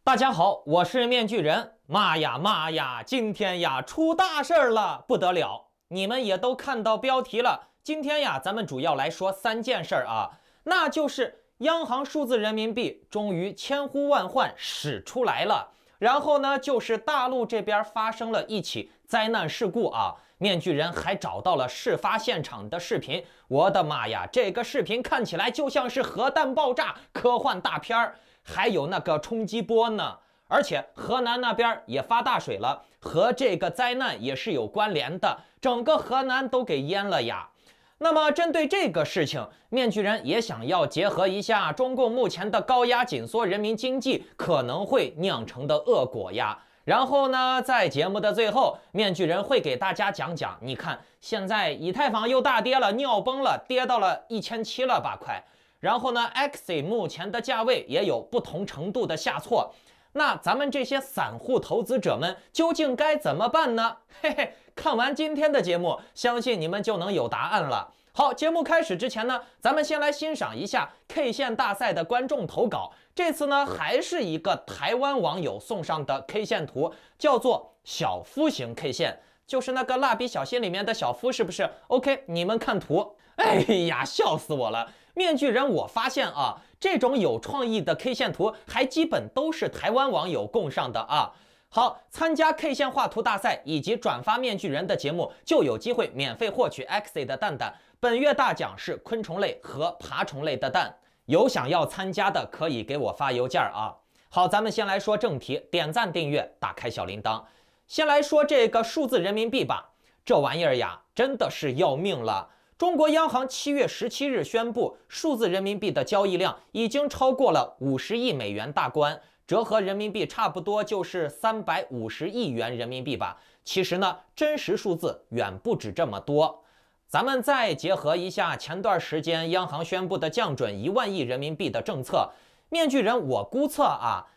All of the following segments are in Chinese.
大家好，我是面具人。妈呀妈呀，今天呀出大事儿了，不得了！你们也都看到标题了。今天呀，咱们主要来说3件事儿啊，那就是央行数字人民币终于千呼万唤使出来了。然后呢，就是大陆这边发生了一起灾难事故啊，面具人还找到了事发现场的视频。我的妈呀，这个视频看起来就像是核弹爆炸科幻大片儿。还有那个冲击波呢，而且河南那边也发大水了，和这个灾难也是有关联的，整个河南都给淹了呀。那么针对这个事情，面具人也想要结合一下中共目前的高压紧缩人民经济可能会酿成的恶果呀。然后呢，在节目的最后，面具人会给大家讲讲，你看现在以太坊又大跌了，尿崩了，跌到了1700了吧，快。然后呢 ，Axie 目前的价位也有不同程度的下挫，那咱们这些散户投资者们究竟该怎么办呢？嘿嘿，看完今天的节目，相信你们就能有答案了。好，节目开始之前呢，咱们先来欣赏一下 K 线大赛的观众投稿。这次呢，还是一个台湾网友送上的 K 线图，叫做小夫型 K 线，就是那个蜡笔小新里面的小夫，是不是 ？OK， 你们看图。哎呀，笑死我了！面具人，我发现啊，这种有创意的 K 线图还基本都是台湾网友供上的啊。好，参加 K 线画图大赛以及转发面具人的节目，就有机会免费获取 Axie 的蛋蛋。本月大奖是昆虫类和爬虫类的蛋，有想要参加的可以给我发邮件啊。好，咱们先来说正题，点赞、订阅、打开小铃铛。先来说这个数字人民币吧，这玩意儿呀，真的是要命了。中国央行7月17日宣布，数字人民币的交易量已经超过了50亿美元大关，折合人民币差不多就是350亿元人民币吧。其实呢，真实数字远不止这么多。咱们再结合一下前段时间央行宣布的降准1万亿人民币的政策，面具人我估测啊，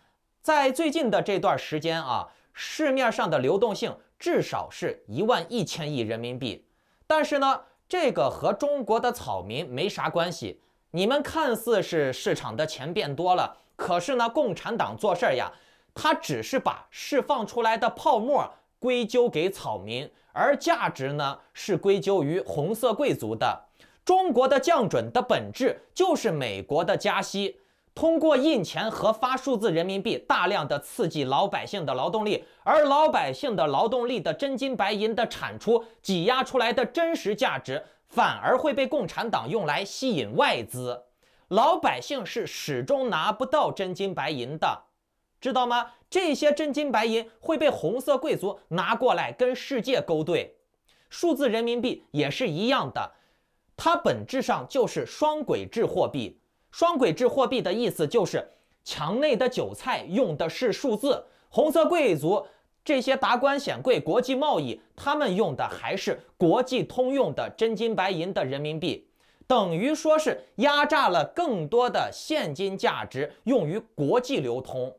在最近的这段时间啊，市面上的流动性至少是11000亿人民币。但是呢，这个和中国的草民没啥关系。你们看似是市场的钱变多了，可是呢，共产党做事呀，他只是把释放出来的泡沫归咎给草民，而价值呢是归咎于红色贵族的。中国的降准的本质就是美国的加息。通过印钱和发数字人民币，大量的刺激老百姓的劳动力，而老百姓的劳动力的真金白银的产出挤压出来的真实价值，反而会被共产党用来吸引外资。老百姓是始终拿不到真金白银的，知道吗？这些真金白银会被红色贵族拿过来跟世界勾兑。数字人民币也是一样的，它本质上就是双轨制货币。双轨制货币的意思就是墙内的韭菜用的是数字，红色贵族这些达官显贵国际贸易，他们用的还是国际通用的真金白银的人民币，等于说是压榨了更多的现金价值用于国际流通。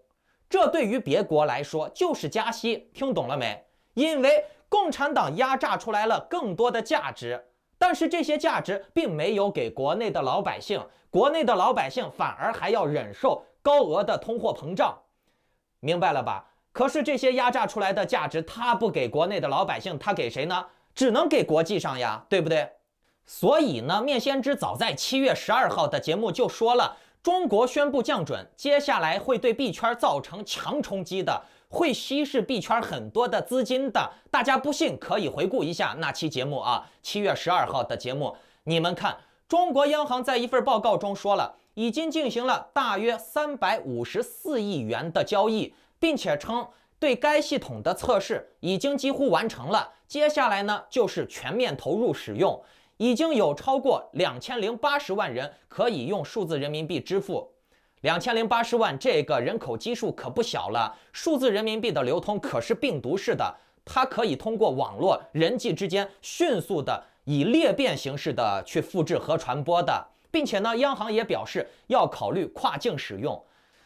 这对于别国来说就是加息，听懂了没？因为共产党压榨出来了更多的价值，但是这些价值并没有给国内的老百姓，国内的老百姓反而还要忍受高额的通货膨胀，明白了吧？可是这些压榨出来的价值，他不给国内的老百姓，他给谁呢？只能给国际上呀，对不对？所以呢，面先知早在7月12号的节目就说了，中国宣布降准，接下来会对币圈造成强冲击的，会稀释币圈很多的资金的。大家不信可以回顾一下那期节目啊，7月12号的节目，你们看，中国央行在一份报告中说了，已经进行了大约354亿元的交易，并且称对该系统的测试已经几乎完成了，接下来呢就是全面投入使用。已经有超过2080万人可以用数字人民币支付。2080万这个人口基数可不小了，数字人民币的流通可是病毒式的，它可以通过网络人际之间迅速的以裂变形式的去复制和传播的，并且呢，央行也表示要考虑跨境使用。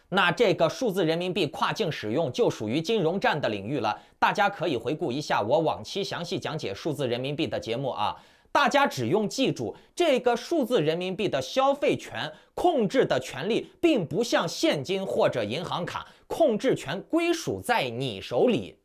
那这个数字人民币跨境使用就属于金融战的领域了，大家可以回顾一下我往期详细讲解数字人民币的节目啊。大家只用记住，这个数字人民币的消费权控制的权利，并不像现金或者银行卡控制权归属在你手里。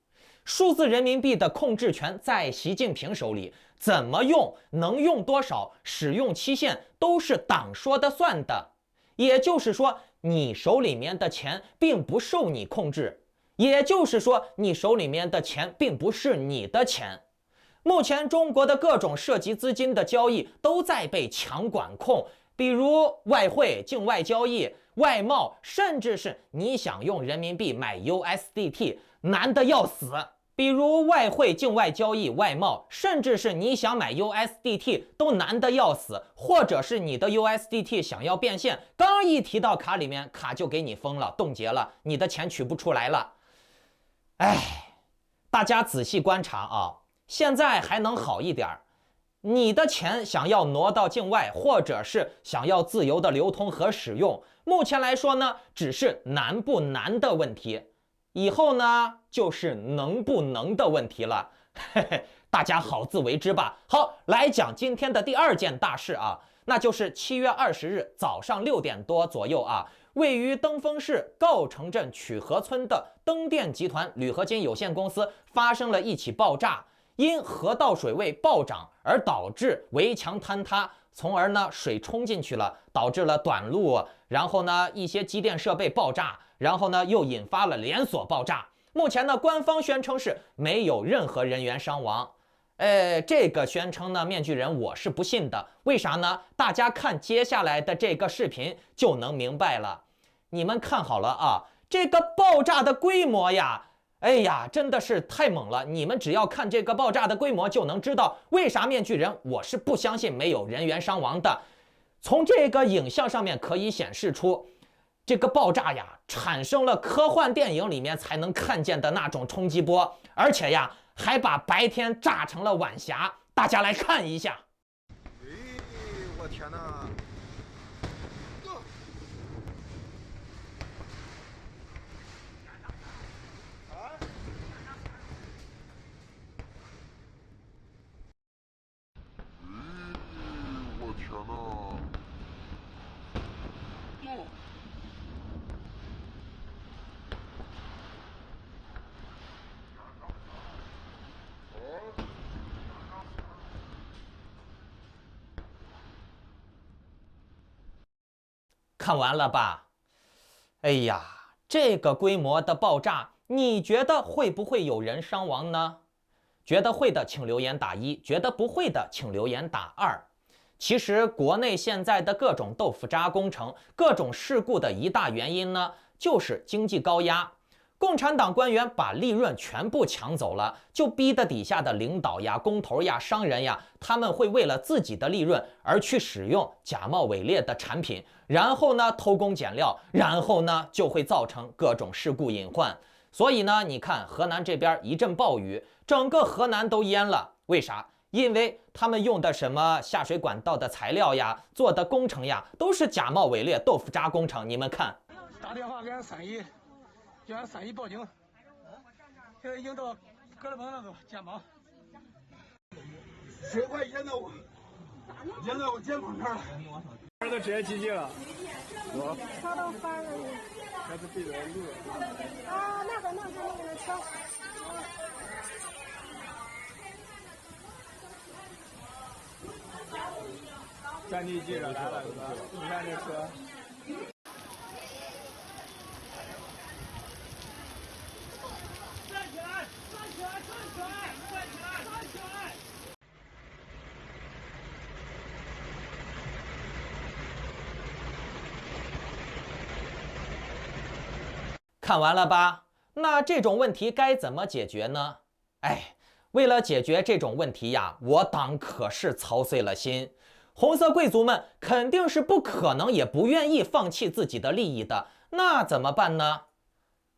数字人民币的控制权在习近平手里，怎么用、能用多少、使用期限都是党说的算的。也就是说，你手里面的钱并不受你控制，也就是说，你手里面的钱并不是你的钱。目前中国的各种涉及资金的交易都在被强管控，比如外汇、境外交易、外贸，甚至是你想用人民币买 USDT， 难得要死。比如外汇、境外交易、外贸，甚至是你想买 USDT 都难得要死，或者是你的 USDT 想要变现，刚一提到卡里面，卡就给你封了、冻结了，你的钱取不出来了。哎，大家仔细观察啊，现在还能好一点，你的钱想要挪到境外，或者是想要自由的流通和使用，目前来说呢，只是难不难的问题。以后呢，就是能不能的问题了，嘿嘿，大家好自为之吧。好，来讲今天的第二件大事啊，那就是7月20日早上6点多左右啊，位于登封市诰城镇曲河村的登电集团铝合金有限公司发生了一起爆炸，因河道水位暴涨而导致围墙坍塌，从而呢水冲进去了，导致了短路，然后呢一些机电设备爆炸。然后呢，又引发了连锁爆炸。目前呢，官方宣称是没有任何人员伤亡。这个宣称呢，面具人我是不信的。为啥呢？大家看接下来的这个视频就能明白了。你们看好了啊，这个爆炸的规模呀，哎呀，真的是太猛了。你们只要看这个爆炸的规模，就能知道为啥面具人我是不相信没有人员伤亡的。从这个影像上面可以显示出。这个爆炸呀，产生了科幻电影里面才能看见的那种冲击波，而且呀，还把白天炸成了晚霞。大家来看一下。我天哪！我天哪！看完了吧？哎呀，这个规模的爆炸，你觉得会不会有人伤亡呢？觉得会的请留言打1，觉得不会的请留言打2。其实国内现在的各种豆腐渣工程、各种事故的一大原因呢，就是经济高压。共产党官员把利润全部抢走了，就逼得底下的领导呀、工头呀、商人呀，他们会为了自己的利润而去使用假冒伪劣的产品，然后呢偷工减料，然后呢就会造成各种事故隐患。所以呢，你看河南这边一阵暴雨，整个河南都淹了。为啥？因为他们用的什么下水管道的材料呀，做的工程呀，都是假冒伪劣、豆腐渣工程。你们看，打电话给俺311，叫俺311报警。现在已经到哥德堡那个肩膀，水快淹到我肩膀这儿了。儿子直接几级了？我烧到翻了你。孩子背着路了。啊，那个烧。战地记者来了，你看这车。站起来！站起来！站起来！站起来！站起来！看完了吧？那这种问题该怎么解决呢？哎，为了解决这种问题呀，我党可是操碎了心。红色贵族们肯定是不可能也不愿意放弃自己的利益的，那怎么办呢？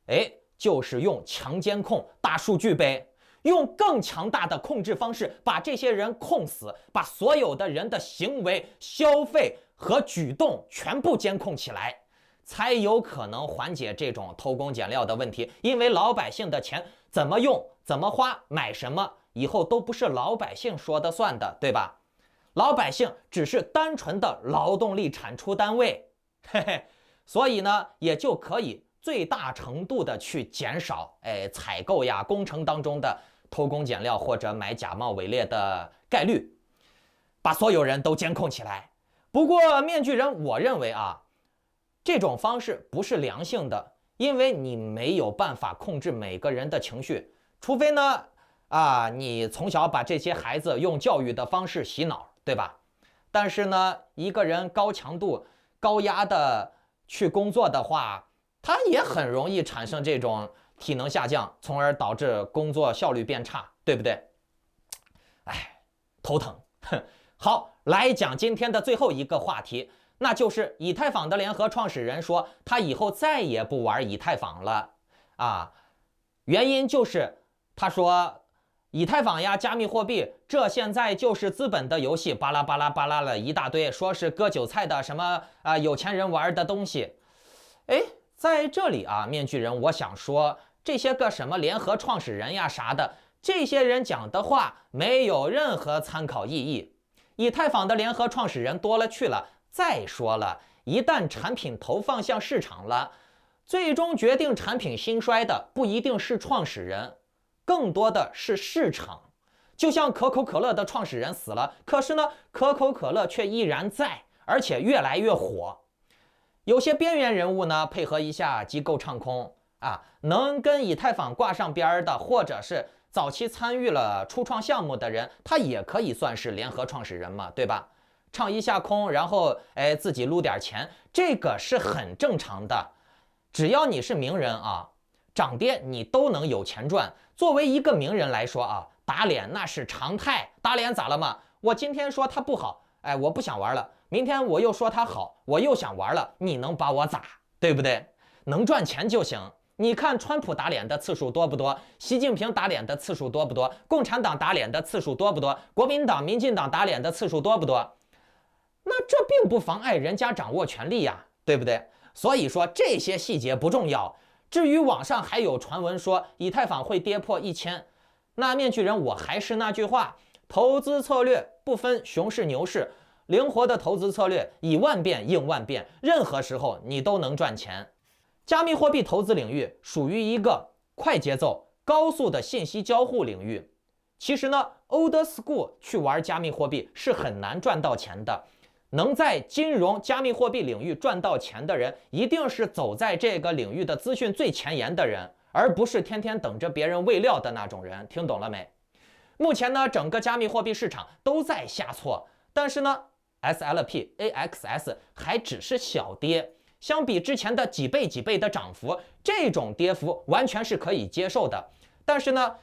哎，就是用强监控、大数据呗，用更强大的控制方式把这些人控死，把所有的人的行为、消费和举动全部监控起来，才有可能缓解这种偷工减料的问题。因为老百姓的钱怎么用、怎么花、买什么，以后都不是老百姓说的算的，对吧？老百姓只是单纯的劳动力产出单位，嘿嘿，所以呢，也就可以最大程度的去减少采购呀、工程当中的偷工减料或者买假冒伪劣的概率，把所有人都监控起来。不过面具人，我认为啊，这种方式不是良性的，因为你没有办法控制每个人的情绪，除非呢你从小把这些孩子用教育的方式洗脑，对吧？但是呢，一个人高强度、高压的去工作的话，他也很容易产生这种体能下降，从而导致工作效率变差，对不对？头疼。好，来讲今天的最后一个话题，那就是以太坊的联合创始人说，他以后再也不玩以太坊了原因就是他说，以太坊呀，加密货币，这现在就是资本的游戏，巴拉巴拉巴拉了一大堆，说是割韭菜的什么有钱人玩的东西。在这里面具人，我想说，这些个什么联合创始人呀啥的，这些人讲的话没有任何参考意义。以太坊的联合创始人多了去了，再说了，一旦产品投放向市场了，最终决定产品兴衰的不一定是创始人，更多的是市场。就像可口可乐的创始人死了，可是呢，可口可乐却依然在，而且越来越火。有些边缘人物呢，配合一下机构唱空能跟以太坊挂上边的，或者是早期参与了初创项目的人，他也可以算是联合创始人嘛，对吧？唱一下空，然后自己撸点钱，这个是很正常的。只要你是名人涨跌你都能有钱赚。作为一个名人来说打脸那是常态。打脸咋了嘛？我今天说他不好，我不想玩了，明天我又说他好，我又想玩了，你能把我咋？对不对？能赚钱就行。你看川普打脸的次数多不多？习近平打脸的次数多不多？共产党打脸的次数多不多？国民党、民进党打脸的次数多不多？那这并不妨碍人家掌握权力呀，对不对？所以说这些细节不重要。至于网上还有传闻说以太坊会跌破1000，那面具人，我还是那句话，投资策略不分熊市牛市，灵活的投资策略以万变应万变，任何时候你都能赚钱。加密货币投资领域属于一个快节奏、高速的信息交互领域。其实呢 ，old school 去玩加密货币是很难赚到钱的。能在金融加密货币领域赚到钱的人，一定是走在这个领域的资讯最前沿的人，而不是天天等着别人喂料的那种人。听懂了没？目前呢，整个加密货币市场都在下挫，但是呢 ，SLP、AXS 还只是小跌。相比之前的几倍的涨幅，这种跌幅完全是可以接受的。但是呢，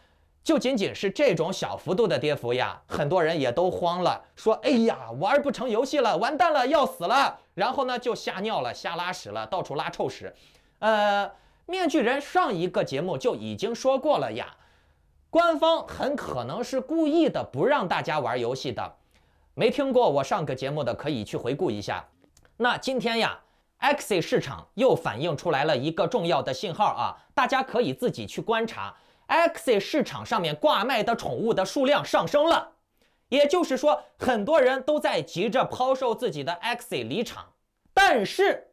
就仅仅是这种小幅度的跌幅呀，很多人也都慌了，说哎呀，玩不成游戏了，完蛋了，要死了。然后呢，就吓尿了，瞎拉屎了，到处拉臭屎。面具人上一个节目就已经说过了呀，官方很可能是故意的不让大家玩游戏的。没听过我上个节目的可以去回顾一下。那今天呀，Axie 市场又反映出来了一个重要的信号大家可以自己去观察。Axie 市场上面挂卖的宠物的数量上升了，也就是说，很多人都在急着抛售自己的 Axie 离场，但是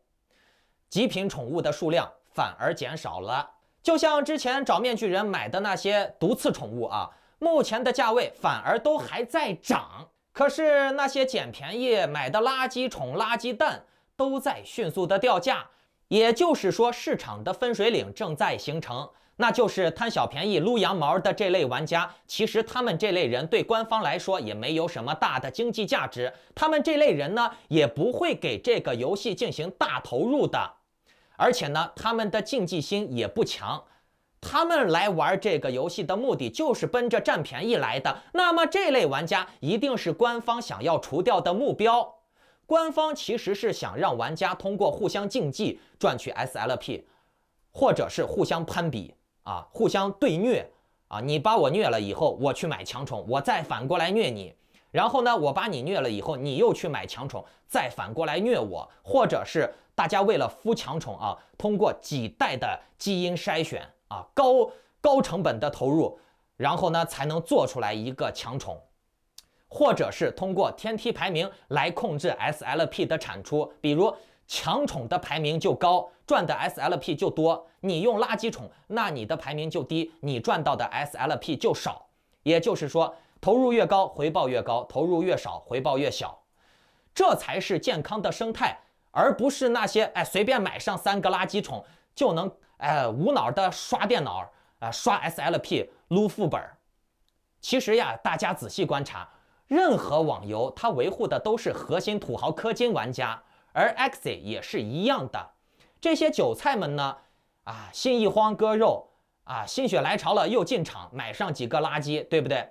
极品宠物的数量反而减少了。就像之前找面具人买的那些毒刺宠物目前的价位反而都还在涨，可是那些捡便宜买的垃圾宠、垃圾蛋都在迅速的掉价，也就是说市场的分水岭正在形成，那就是贪小便宜撸羊毛的这类玩家。其实他们这类人对官方来说也没有什么大的经济价值，他们这类人呢也不会给这个游戏进行大投入的，而且呢他们的竞技心也不强，他们来玩这个游戏的目的就是奔着占便宜来的，那么这类玩家一定是官方想要除掉的目标。官方其实是想让玩家通过互相竞技赚取 SLP， 或者是互相攀比互相对虐你把我虐了以后，我去买强宠，我再反过来虐你，然后呢，我把你虐了以后，你又去买强宠，再反过来虐我，或者是大家为了孵强宠通过几代的基因筛选高成本的投入，然后呢才能做出来一个强宠。或者是通过天梯排名来控制 SLP 的产出，比如强宠的排名就高，赚的 SLP 就多；你用垃圾宠，那你的排名就低，你赚到的 SLP 就少。也就是说，投入越高，回报越高；投入越少，回报越小。这才是健康的生态，而不是那些随便买上3个垃圾宠就能无脑的刷电脑刷 SLP 撸副本。其实呀，大家仔细观察，任何网游它维护的都是核心土豪氪金玩家，而 Axie 也是一样的。这些韭菜们呢，心一慌割肉心血来潮了又进场买上几个垃圾，对不对？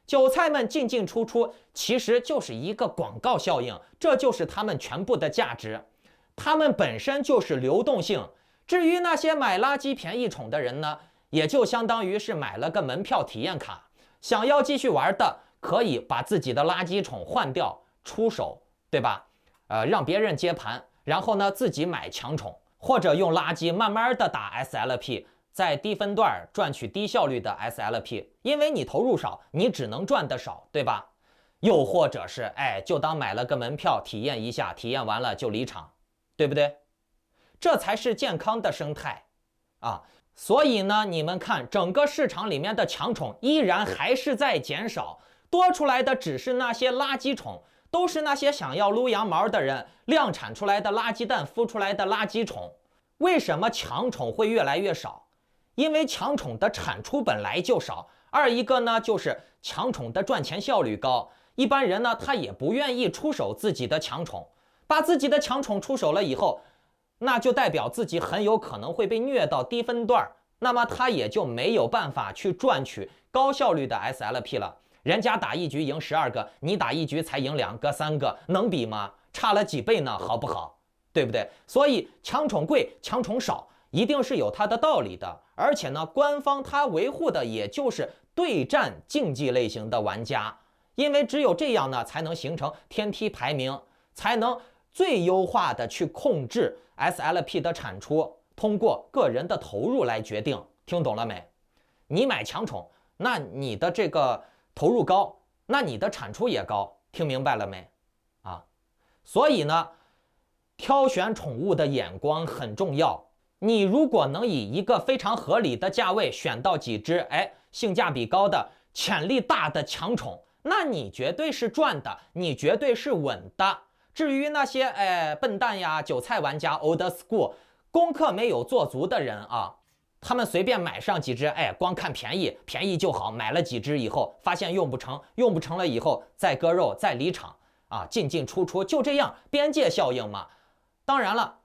韭菜们进进出出，其实就是一个广告效应，这就是他们全部的价值。他们本身就是流动性。至于那些买垃圾便宜宠的人呢，也就相当于是买了个门票体验卡，想要继续玩的，可以把自己的垃圾宠换掉出手，对吧？让别人接盘，然后呢自己买强宠，或者用垃圾慢慢的打 SLP。在低分段赚取低效率的 SLP， 因为你投入少，你只能赚得少，对吧？又或者是就当买了个门票体验一下，体验完了就离场，对不对？这才是健康的生态所以呢，你们看整个市场里面的强宠依然还是在减少，多出来的只是那些垃圾宠，都是那些想要撸羊毛的人量产出来的垃圾蛋孵出来的垃圾宠。为什么强宠会越来越少？因为强宠的产出本来就少，二一个呢就是强宠的赚钱效率高，一般人呢他也不愿意出手自己的强宠，把自己的强宠出手了以后，那就代表自己很有可能会被虐到低分段，那么他也就没有办法去赚取高效率的 SLP 了。人家打一局赢12个，你打一局才赢2个3个，能比吗？差了几倍呢，好不好？对不对？所以强宠贵，强宠少，一定是有它的道理的。而且呢，官方它维护的也就是对战竞技类型的玩家，因为只有这样呢，才能形成天梯排名，才能最优化的去控制 SLP 的产出，通过个人的投入来决定。听懂了没？你买强宠，那你的这个投入高，那你的产出也高。听明白了没？所以呢，挑选宠物的眼光很重要。你如果能以一个非常合理的价位选到几只性价比高的、潜力大的强宠，那你绝对是赚的，你绝对是稳的。至于那些笨蛋呀、韭菜玩家、old school 功课没有做足的人他们随便买上几只，光看便宜，便宜就好，买了几只以后发现用不成，用不成了以后再割肉再离场进进出出，就这样，边界效应嘛。当然了，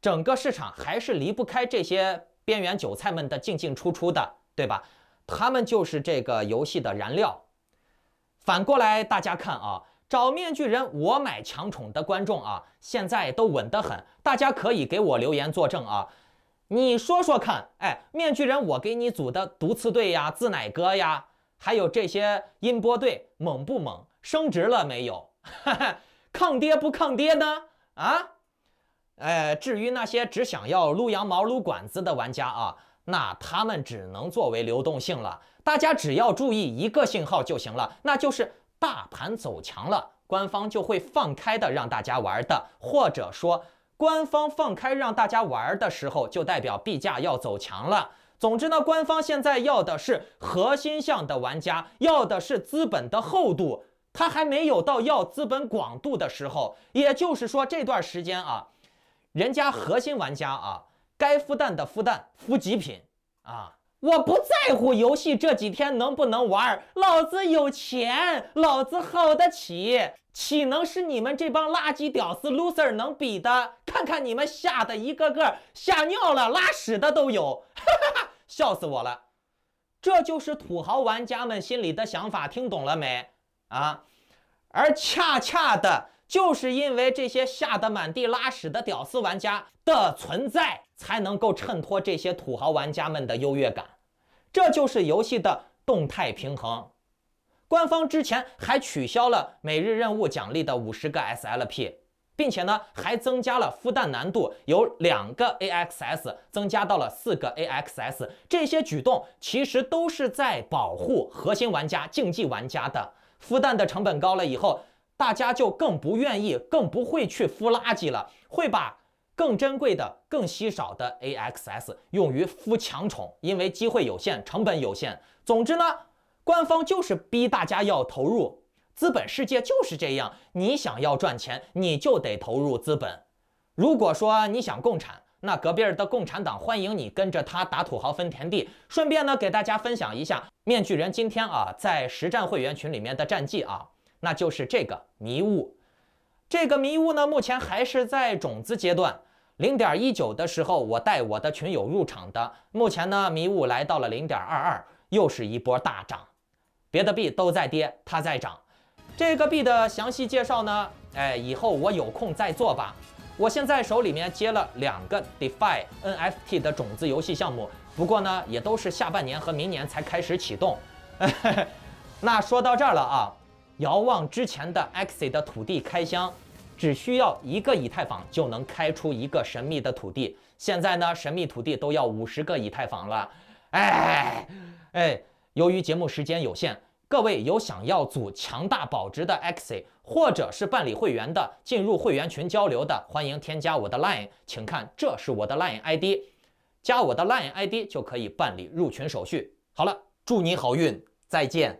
整个市场还是离不开这些边缘韭菜们的进进出出的，对吧？他们就是这个游戏的燃料。反过来大家看找面具人我买强宠的观众现在都稳得很，大家可以给我留言作证你说说看，面具人我给你组的毒刺队呀、自奶哥呀，还有这些音波队猛不猛？升值了没有？抗跌不抗跌呢？至于那些只想要撸羊毛、撸管子的玩家那他们只能作为流动性了。大家只要注意一个信号就行了，那就是大盘走强了，官方就会放开的让大家玩的，或者说官方放开让大家玩的时候，就代表币价要走强了。总之呢，官方现在要的是核心向的玩家，要的是资本的厚度，它还没有到要资本广度的时候。也就是说，这段时间人家核心玩家该孵蛋的孵蛋，孵极品我不在乎游戏这几天能不能玩，老子有钱，老子耗得起，岂能是你们这帮垃圾屌丝 loser 能比的？看看你们吓得一个个吓尿了、拉屎的都有，笑死我了。这就是土豪玩家们心里的想法，听懂了没？而恰恰的就是因为这些吓得满地拉屎的屌丝玩家的存在，才能够衬托这些土豪玩家们的优越感。这就是游戏的动态平衡。官方之前还取消了每日任务奖励的50个 SLP， 并且呢还增加了孵蛋难度，由2个 AXS 增加到了4个 AXS。这些举动其实都是在保护核心玩家、竞技玩家的。孵蛋的成本高了以后，大家就更不愿意、更不会去孵垃圾了，会把更珍贵的、更稀少的 AXS 用于孵强宠，因为机会有限，成本有限。总之呢，官方就是逼大家要投入，资本世界就是这样，你想要赚钱，你就得投入资本。如果说你想共产，那隔壁的共产党欢迎你跟着他打土豪分田地。顺便呢，给大家分享一下面具人今天在实战会员群里面的战绩那就是这个迷雾。这个迷雾呢，目前还是在种子阶段。0.19的时候，我带我的群友入场的。目前呢，迷雾来到了0.22，又是一波大涨。别的币都在跌，它在涨。这个币的详细介绍呢，以后我有空再做吧。我现在手里面接了2个 DeFi NFT 的种子游戏项目，不过呢，也都是下半年和明年才开始启动。那说到这儿了遥望之前的 Axie 的土地开箱，只需要1个以太坊就能开出一个神秘的土地。现在呢，神秘土地都要50个以太坊了。由于节目时间有限，各位有想要组强大保值的 Axie， 或者是办理会员的、进入会员群交流的，欢迎添加我的 Line， 请看这是我的 Line ID， 加我的 Line ID 就可以办理入群手续。好了，祝你好运，再见。